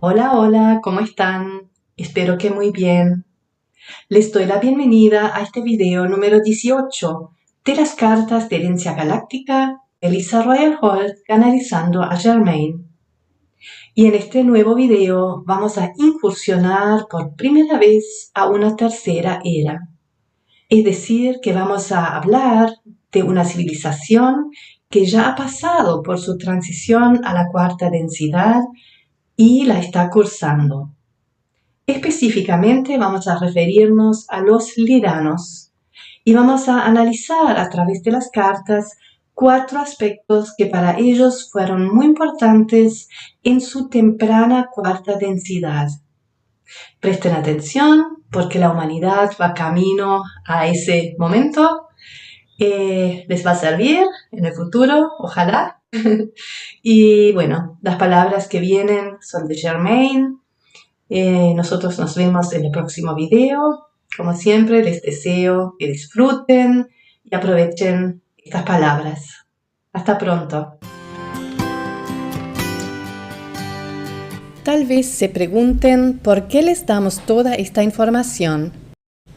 Hola, hola, ¿cómo están? Espero que muy bien. Les doy la bienvenida a este video número 18 de las cartas de herencia galáctica de Lisa Royal Holt canalizando a Germain. Y en este nuevo video vamos a incursionar por primera vez a una tercera era. Es decir, que vamos a hablar de una civilización que ya ha pasado por su transición a la cuarta densidad y la está cursando. Específicamente vamos a referirnos a los liranos y vamos a analizar a través de las cartas 4 aspectos que para ellos fueron muy importantes en su temprana cuarta densidad. Presten atención porque la humanidad va camino a ese momento. Les va a servir en el futuro, ojalá. Y bueno, las palabras que vienen son de Germain. Nosotros nos vemos en el próximo video. Como siempre, les deseo que disfruten y aprovechen estas palabras. Hasta pronto. Tal vez se pregunten por qué les damos toda esta información.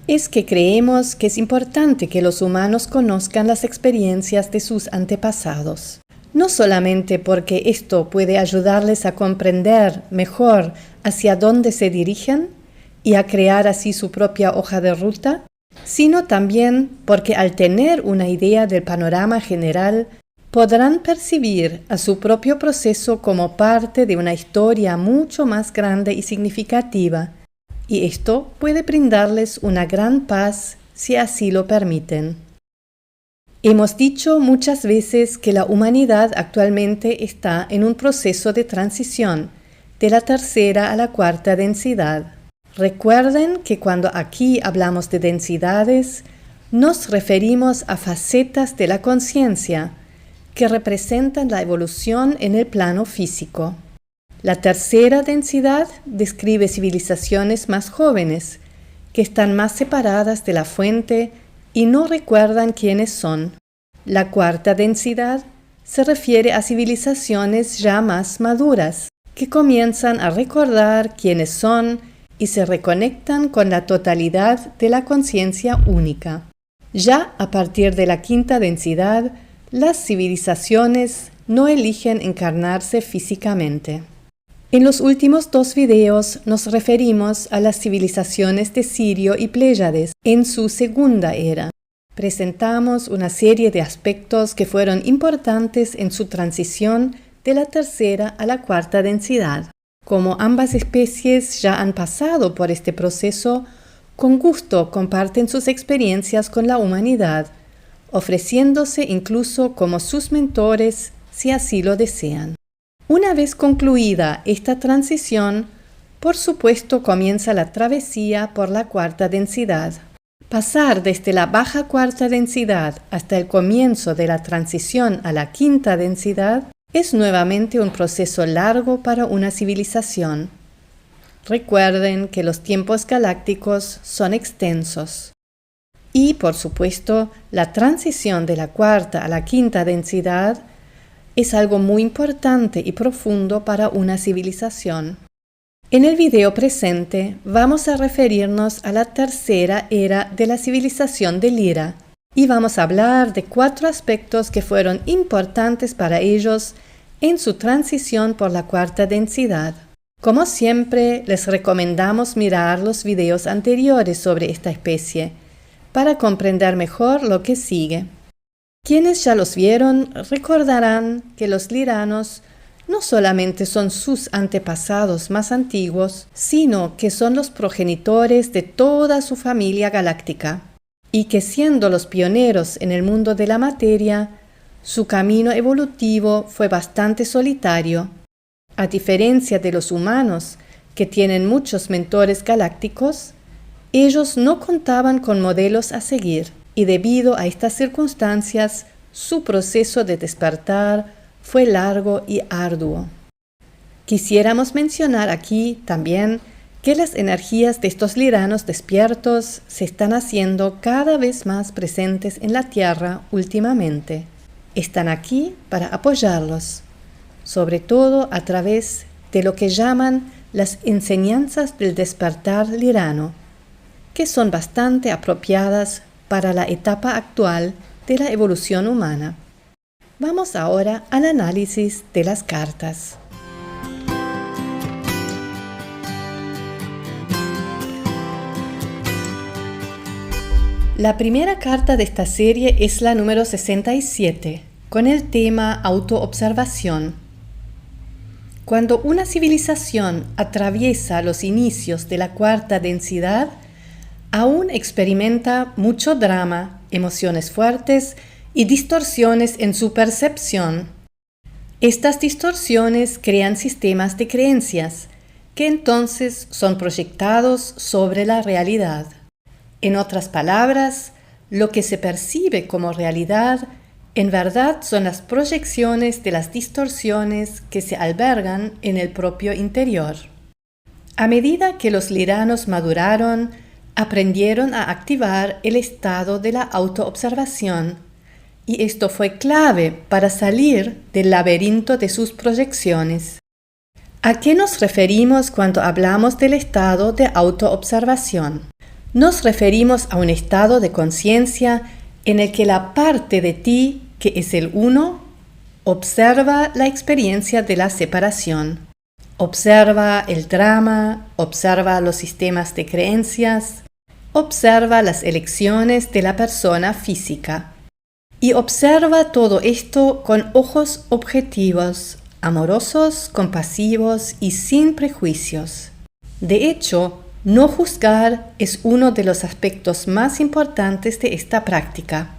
Es que creemos que es importante que los humanos conozcan las experiencias de sus antepasados. No solamente porque esto puede ayudarles a comprender mejor hacia dónde se dirigen y a crear así su propia hoja de ruta, sino también porque al tener una idea del panorama general, podrán percibir a su propio proceso como parte de una historia mucho más grande y significativa, y esto puede brindarles una gran paz si así lo permiten. Hemos dicho muchas veces que la humanidad actualmente está en un proceso de transición de la tercera a la cuarta densidad. Recuerden que cuando aquí hablamos de densidades, nos referimos a facetas de la conciencia que representan la evolución en el plano físico. La tercera densidad describe civilizaciones más jóvenes, que están más separadas de la fuente y no recuerdan quiénes son. La cuarta densidad se refiere a civilizaciones ya más maduras, que comienzan a recordar quiénes son y se reconectan con la totalidad de la conciencia única. Ya a partir de la quinta densidad, las civilizaciones no eligen encarnarse físicamente. En los últimos 2 videos nos referimos a las civilizaciones de Sirio y Pléyades en su segunda era. Presentamos una serie de aspectos que fueron importantes en su transición de la tercera a la cuarta densidad. Como ambas especies ya han pasado por este proceso, con gusto comparten sus experiencias con la humanidad, ofreciéndose incluso como sus mentores si así lo desean. Una vez concluida esta transición, por supuesto comienza la travesía por la cuarta densidad. Pasar desde la baja cuarta densidad hasta el comienzo de la transición a la quinta densidad es nuevamente un proceso largo para una civilización. Recuerden que los tiempos galácticos son extensos. Y, por supuesto, la transición de la cuarta a la quinta densidad es algo muy importante y profundo para una civilización. En el video presente vamos a referirnos a la tercera era de la civilización de Lyra y vamos a hablar de 4 aspectos que fueron importantes para ellos en su transición por la cuarta densidad. Como siempre, les recomendamos mirar los videos anteriores sobre esta especie para comprender mejor lo que sigue. Quienes ya los vieron recordarán que los liranos no solamente son sus antepasados más antiguos, sino que son los progenitores de toda su familia galáctica, y que siendo los pioneros en el mundo de la materia, su camino evolutivo fue bastante solitario. A diferencia de los humanos, que tienen muchos mentores galácticos, ellos no contaban con modelos a seguir, y debido a estas circunstancias, su proceso de despertar fue largo y arduo. Quisiéramos mencionar aquí también que las energías de estos liranos despiertos se están haciendo cada vez más presentes en la Tierra últimamente. Están aquí para apoyarlos, sobre todo a través de lo que llaman las enseñanzas del despertar lirano, que son bastante apropiadas para la etapa actual de la evolución humana. Vamos ahora al análisis de las cartas. La primera carta de esta serie es la número 67, con el tema autoobservación. Cuando una civilización atraviesa los inicios de la cuarta densidad, aún experimenta mucho drama, emociones fuertes y distorsiones en su percepción. Estas distorsiones crean sistemas de creencias, que entonces son proyectados sobre la realidad. En otras palabras, lo que se percibe como realidad, en verdad son las proyecciones de las distorsiones que se albergan en el propio interior. A medida que los liranos maduraron, aprendieron a activar el estado de la autoobservación, y esto fue clave para salir del laberinto de sus proyecciones. ¿A qué nos referimos cuando hablamos del estado de autoobservación? Nos referimos a un estado de conciencia en el que la parte de ti, que es el uno, observa la experiencia de la separación, observa el drama, observa los sistemas de creencias, observa las elecciones de la persona física y observa todo esto con ojos objetivos, amorosos, compasivos y sin prejuicios. De hecho, no juzgar es uno de los aspectos más importantes de esta práctica.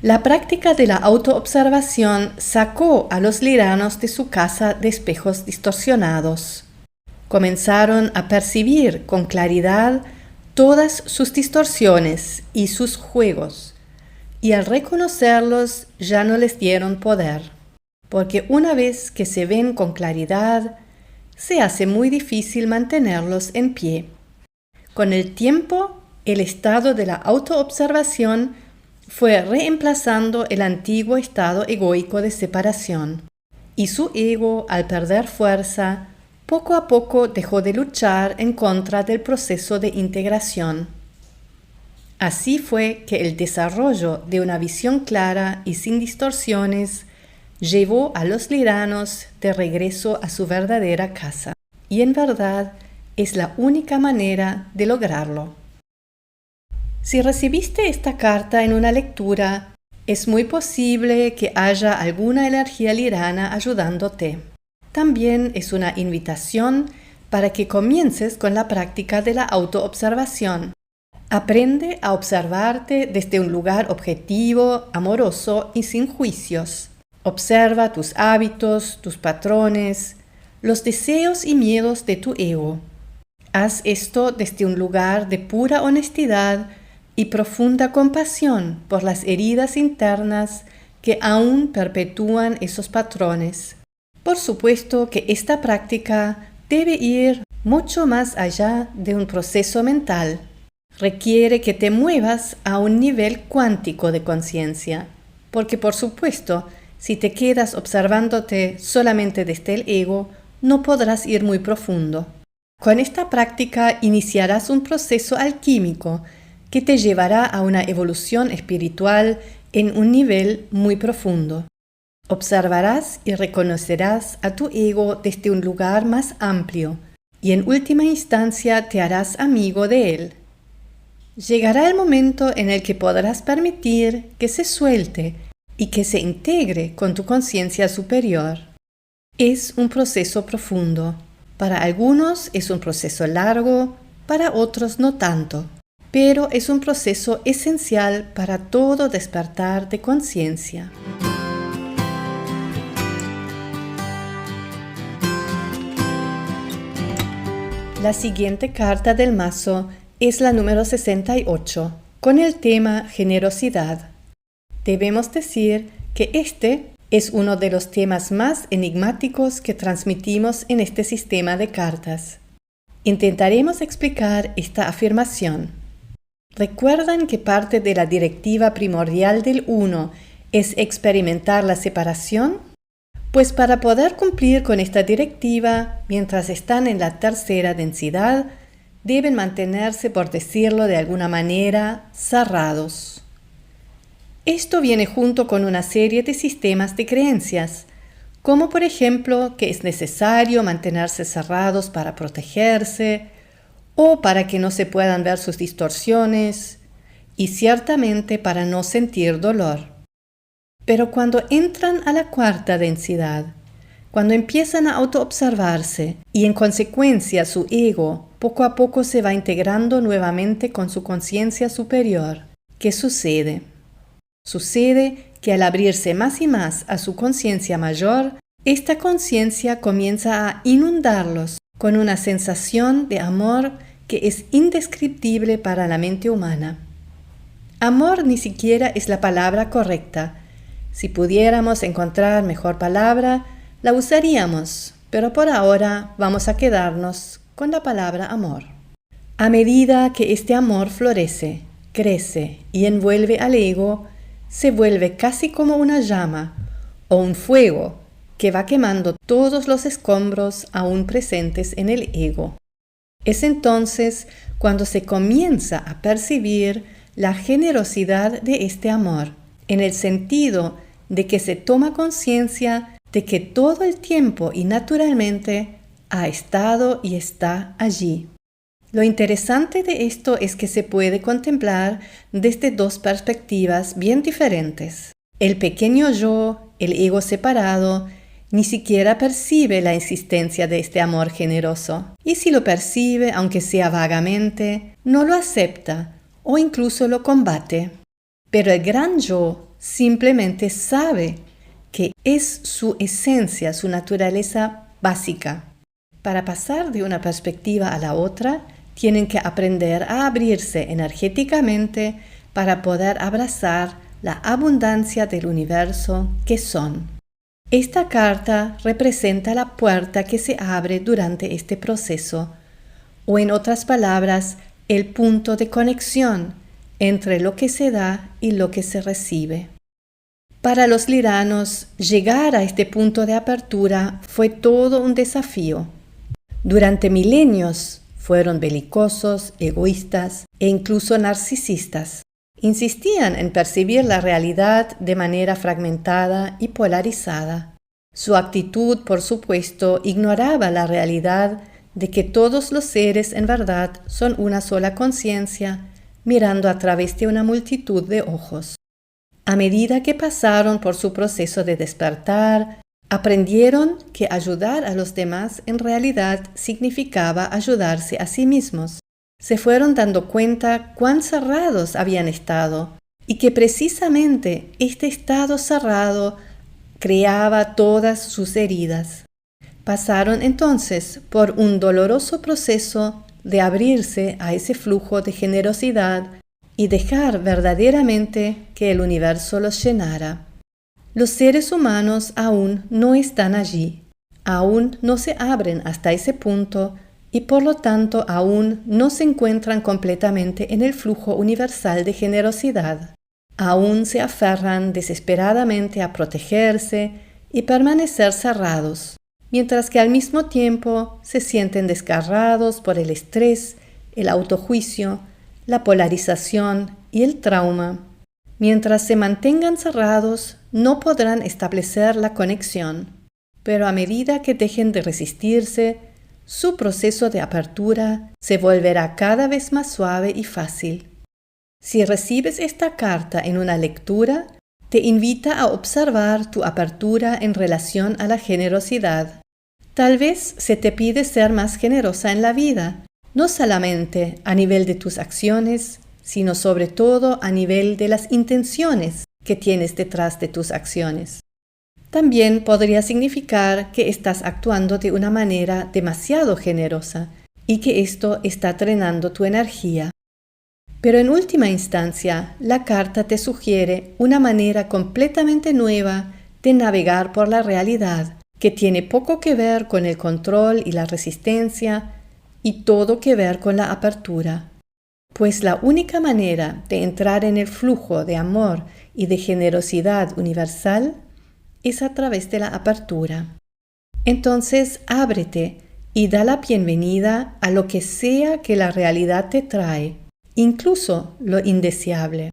La práctica de la autoobservación sacó a los liranos de su casa de espejos distorsionados. Comenzaron a percibir con claridad todas sus distorsiones y sus juegos, y al reconocerlos ya no les dieron poder, porque una vez que se ven con claridad, se hace muy difícil mantenerlos en pie. Con el tiempo, el estado de la autoobservación fue reemplazando el antiguo estado egoico de separación, y su ego, al perder fuerza, poco a poco dejó de luchar en contra del proceso de integración. Así fue que el desarrollo de una visión clara y sin distorsiones llevó a los liranos de regreso a su verdadera casa, y en verdad es la única manera de lograrlo. Si recibiste esta carta en una lectura, es muy posible que haya alguna energía lirana ayudándote. También es una invitación para que comiences con la práctica de la autoobservación. Aprende a observarte desde un lugar objetivo, amoroso y sin juicios. Observa tus hábitos, tus patrones, los deseos y miedos de tu ego. Haz esto desde un lugar de pura honestidad y profunda compasión por las heridas internas que aún perpetúan esos patrones. Por supuesto que esta práctica debe ir mucho más allá de un proceso mental. Requiere que te muevas a un nivel cuántico de conciencia, porque por supuesto, si te quedas observándote solamente desde el ego, no podrás ir muy profundo. Con esta práctica iniciarás un proceso alquímico que te llevará a una evolución espiritual en un nivel muy profundo. Observarás y reconocerás a tu ego desde un lugar más amplio y en última instancia te harás amigo de él. Llegará el momento en el que podrás permitir que se suelte y que se integre con tu conciencia superior. Es un proceso profundo. Para algunos es un proceso largo, para otros no tanto, pero es un proceso esencial para todo despertar de conciencia. La siguiente carta del mazo es la número 68, con el tema generosidad. Debemos decir que este es uno de los temas más enigmáticos que transmitimos en este sistema de cartas. Intentaremos explicar esta afirmación. ¿Recuerdan que parte de la directiva primordial del uno es experimentar la separación? Pues para poder cumplir con esta directiva, mientras están en la tercera densidad, deben mantenerse, por decirlo de alguna manera, cerrados. Esto viene junto con una serie de sistemas de creencias, como por ejemplo que es necesario mantenerse cerrados para protegerse o para que no se puedan ver sus distorsiones y ciertamente para no sentir dolor. Pero cuando entran a la cuarta densidad, cuando empiezan a autoobservarse y en consecuencia su ego poco a poco se va integrando nuevamente con su conciencia superior, ¿qué sucede? Sucede que al abrirse más y más a su conciencia mayor, esta conciencia comienza a inundarlos con una sensación de amor que es indescriptible para la mente humana. Amor ni siquiera es la palabra correcta. Si pudiéramos encontrar mejor palabra, la usaríamos, pero por ahora vamos a quedarnos con la palabra amor. A medida que este amor florece, crece y envuelve al ego, se vuelve casi como una llama o un fuego que va quemando todos los escombros aún presentes en el ego. Es entonces cuando se comienza a percibir la generosidad de este amor, en el sentido de que se toma conciencia de que todo el tiempo y naturalmente ha estado y está allí. Lo interesante de esto es que se puede contemplar desde dos perspectivas bien diferentes. El pequeño yo, el ego separado, ni siquiera percibe la existencia de este amor generoso. Y si lo percibe, aunque sea vagamente, no lo acepta o incluso lo combate. Pero el gran yo simplemente sabe que es su esencia, su naturaleza básica. Para pasar de una perspectiva a la otra, tienen que aprender a abrirse energéticamente para poder abrazar la abundancia del universo que son. Esta carta representa la puerta que se abre durante este proceso, o en otras palabras, el punto de conexión entre lo que se da y lo que se recibe. Para los liranos, llegar a este punto de apertura fue todo un desafío. Durante milenios fueron belicosos, egoístas e incluso narcisistas. Insistían en percibir la realidad de manera fragmentada y polarizada. Su actitud, por supuesto, ignoraba la realidad de que todos los seres en verdad son una sola conciencia, mirando a través de una multitud de ojos. A medida que pasaron por su proceso de despertar, aprendieron que ayudar a los demás en realidad significaba ayudarse a sí mismos. Se fueron dando cuenta cuán cerrados habían estado y que precisamente este estado cerrado creaba todas sus heridas. Pasaron entonces por un doloroso proceso de abrirse a ese flujo de generosidad y dejar verdaderamente que el universo los llenara. Los seres humanos aún no están allí, aún no se abren hasta ese punto y por lo tanto aún no se encuentran completamente en el flujo universal de generosidad. Aún se aferran desesperadamente a protegerse y permanecer cerrados, mientras que al mismo tiempo se sienten desgarrados por el estrés, el autojuicio, la polarización y el trauma. Mientras se mantengan cerrados, no podrán establecer la conexión, pero a medida que dejen de resistirse, su proceso de apertura se volverá cada vez más suave y fácil. Si recibes esta carta en una lectura, te invita a observar tu apertura en relación a la generosidad. Tal vez se te pide ser más generosa en la vida, no solamente a nivel de tus acciones, sino sobre todo a nivel de las intenciones que tienes detrás de tus acciones. También podría significar que estás actuando de una manera demasiado generosa y que esto está drenando tu energía. Pero en última instancia, la carta te sugiere una manera completamente nueva de navegar por la realidad, que tiene poco que ver con el control y la resistencia y todo que ver con la apertura. Pues la única manera de entrar en el flujo de amor y de generosidad universal es a través de la apertura. Entonces, ábrete y da la bienvenida a lo que sea que la realidad te trae, incluso lo indeseable.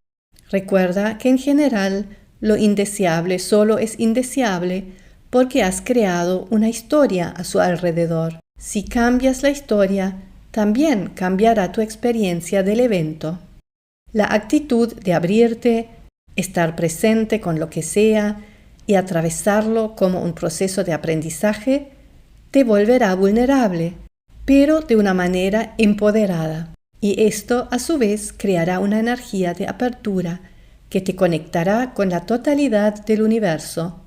Recuerda que en general lo indeseable solo es indeseable porque has creado una historia a su alrededor. Si cambias la historia, también cambiará tu experiencia del evento. La actitud de abrirte, estar presente con lo que sea y atravesarlo como un proceso de aprendizaje te volverá vulnerable, pero de una manera empoderada. Y esto, a su vez, creará una energía de apertura que te conectará con la totalidad del universo.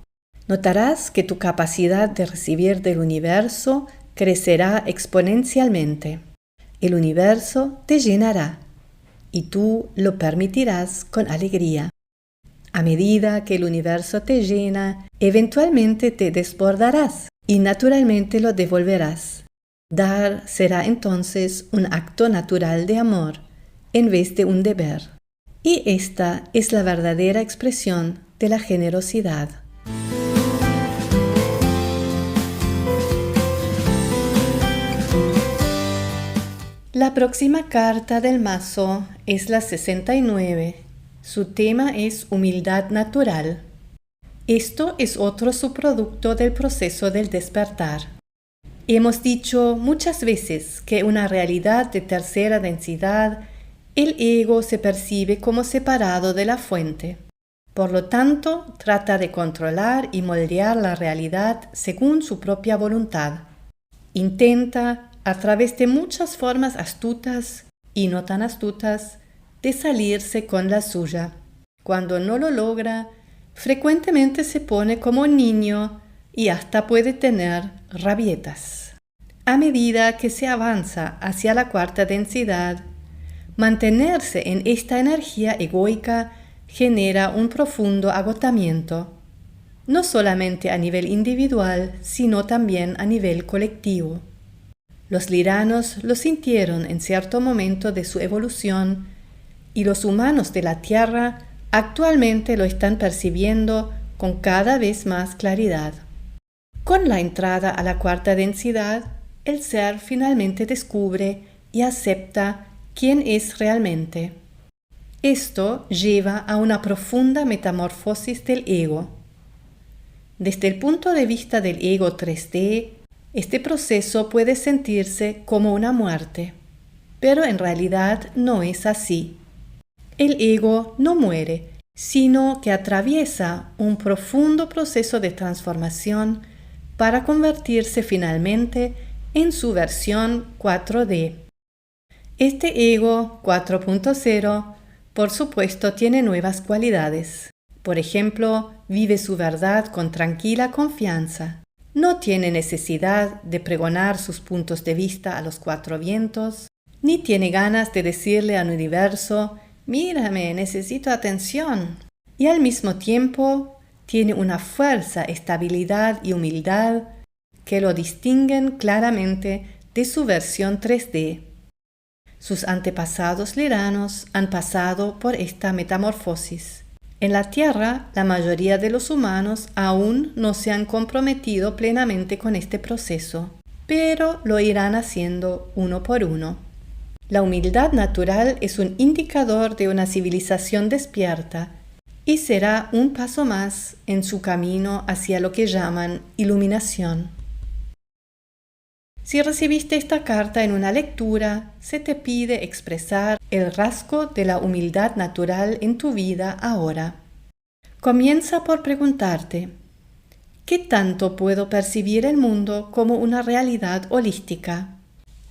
Notarás que tu capacidad de recibir del universo crecerá exponencialmente. El universo te llenará y tú lo permitirás con alegría. A medida que el universo te llena, eventualmente te desbordarás y naturalmente lo devolverás. Dar será entonces un acto natural de amor en vez de un deber. Y esta es la verdadera expresión de la generosidad. La próxima carta del mazo es la 69. Su tema es humildad natural. Esto es otro subproducto del proceso del despertar. Hemos dicho muchas veces que en una realidad de tercera densidad, el ego se percibe como separado de la fuente. Por lo tanto, trata de controlar y moldear la realidad según su propia voluntad. Intenta, a través de muchas formas astutas y no tan astutas, de salirse con la suya. Cuando no lo logra, frecuentemente se pone como un niño y hasta puede tener rabietas. A medida que se avanza hacia la cuarta densidad, mantenerse en esta energía egoica genera un profundo agotamiento, no solamente a nivel individual, sino también a nivel colectivo. Los liranos lo sintieron en cierto momento de su evolución y los humanos de la Tierra actualmente lo están percibiendo con cada vez más claridad. Con la entrada a la cuarta densidad, el ser finalmente descubre y acepta quién es realmente. Esto lleva a una profunda metamorfosis del ego. Desde el punto de vista del ego 3D, este proceso puede sentirse como una muerte, pero en realidad no es así. El ego no muere, sino que atraviesa un profundo proceso de transformación para convertirse finalmente en su versión 4D. Este ego 4.0, por supuesto, tiene nuevas cualidades. Por ejemplo, vive su verdad con tranquila confianza. No tiene necesidad de pregonar sus puntos de vista a los cuatro vientos, ni tiene ganas de decirle al universo: «Mírame, necesito atención». Y al mismo tiempo tiene una fuerza, estabilidad y humildad que lo distinguen claramente de su versión 3D. Sus antepasados liranos han pasado por esta metamorfosis. En la Tierra, la mayoría de los humanos aún no se han comprometido plenamente con este proceso, pero lo irán haciendo uno por uno. La humildad natural es un indicador de una civilización despierta y será un paso más en su camino hacia lo que llaman iluminación. Si recibiste esta carta en una lectura, se te pide expresar el rasgo de la humildad natural en tu vida ahora. Comienza por preguntarte: ¿qué tanto puedo percibir el mundo como una realidad holística?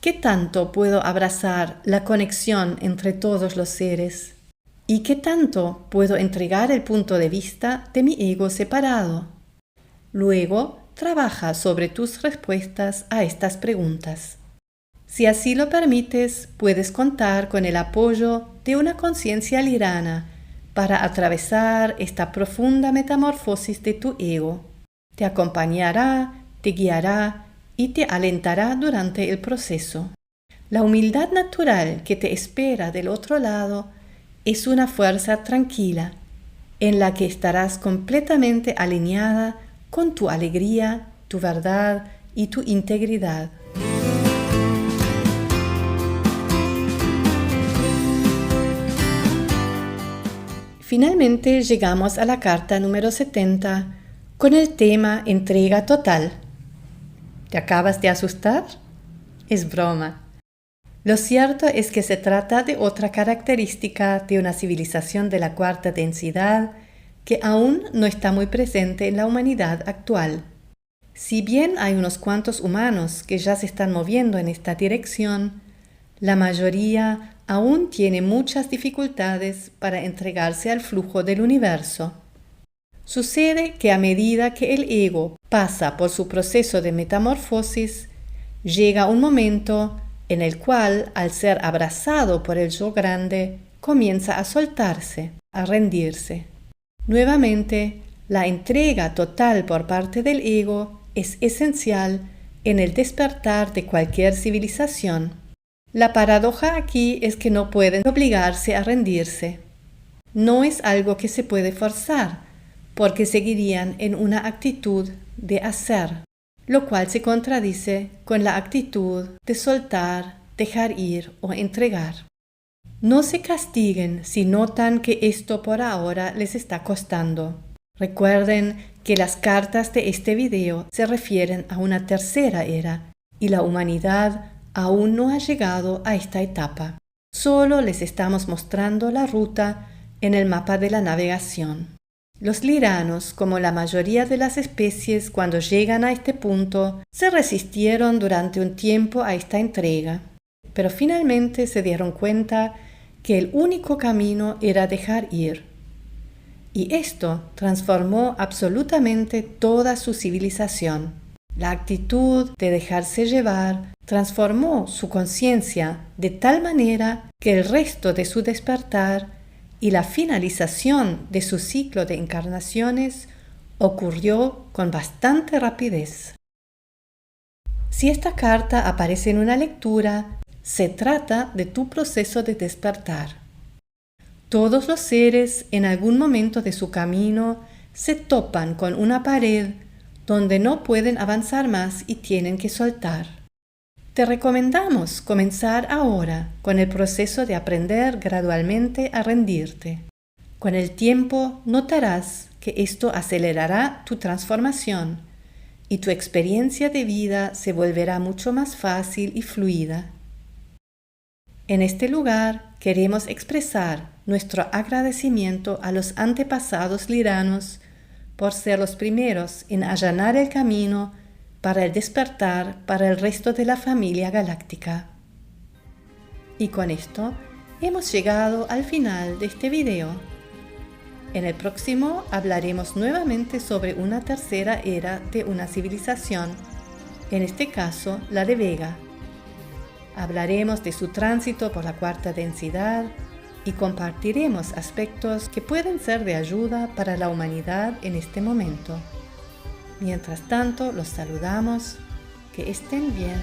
¿Qué tanto puedo abrazar la conexión entre todos los seres? ¿Y qué tanto puedo entregar el punto de vista de mi ego separado? Luego, trabaja sobre tus respuestas a estas preguntas. Si así lo permites, puedes contar con el apoyo de una conciencia lirana para atravesar esta profunda metamorfosis de tu ego. Te acompañará, te guiará y te alentará durante el proceso. La humildad natural que te espera del otro lado es una fuerza tranquila, en la que estarás completamente alineada con tu alegría, tu verdad y tu integridad. Finalmente llegamos a la carta número 70 con el tema entrega total. ¿Te acabas de asustar? Es broma. Lo cierto es que se trata de otra característica de una civilización de la cuarta densidad que aún no está muy presente en la humanidad actual. Si bien hay unos cuantos humanos que ya se están moviendo en esta dirección, la mayoría aún tiene muchas dificultades para entregarse al flujo del universo. Sucede que a medida que el ego pasa por su proceso de metamorfosis, llega un momento en el cual, al ser abrazado por el yo grande, comienza a soltarse, a rendirse. Nuevamente, la entrega total por parte del ego es esencial en el despertar de cualquier civilización. La paradoja aquí es que no pueden obligarse a rendirse. No es algo que se puede forzar, porque seguirían en una actitud de hacer, lo cual se contradice con la actitud de soltar, dejar ir o entregar. No se castiguen si notan que esto por ahora les está costando. Recuerden que las cartas de este video se refieren a una tercera era y la humanidad aún no ha llegado a esta etapa. Solo les estamos mostrando la ruta en el mapa de la navegación. Los liranos, como la mayoría de las especies cuando llegan a este punto, se resistieron durante un tiempo a esta entrega, pero finalmente se dieron cuenta que el único camino era dejar ir. Y esto transformó absolutamente toda su civilización. La actitud de dejarse llevar transformó su conciencia de tal manera que el resto de su despertar y la finalización de su ciclo de encarnaciones ocurrió con bastante rapidez. Si esta carta aparece en una lectura, se trata de tu proceso de despertar. Todos los seres en algún momento de su camino se topan con una pared donde no pueden avanzar más y tienen que soltar. Te recomendamos comenzar ahora con el proceso de aprender gradualmente a rendirte. Con el tiempo notarás que esto acelerará tu transformación y tu experiencia de vida se volverá mucho más fácil y fluida. En este lugar queremos expresar nuestro agradecimiento a los antepasados liranos por ser los primeros en allanar el camino para el despertar para el resto de la familia galáctica. Y con esto hemos llegado al final de este video. En el próximo hablaremos nuevamente sobre una tercera era de una civilización, en este caso la de Vega. Hablaremos de su tránsito por la cuarta densidad y compartiremos aspectos que pueden ser de ayuda para la humanidad en este momento. Mientras tanto, los saludamos. Que estén bien.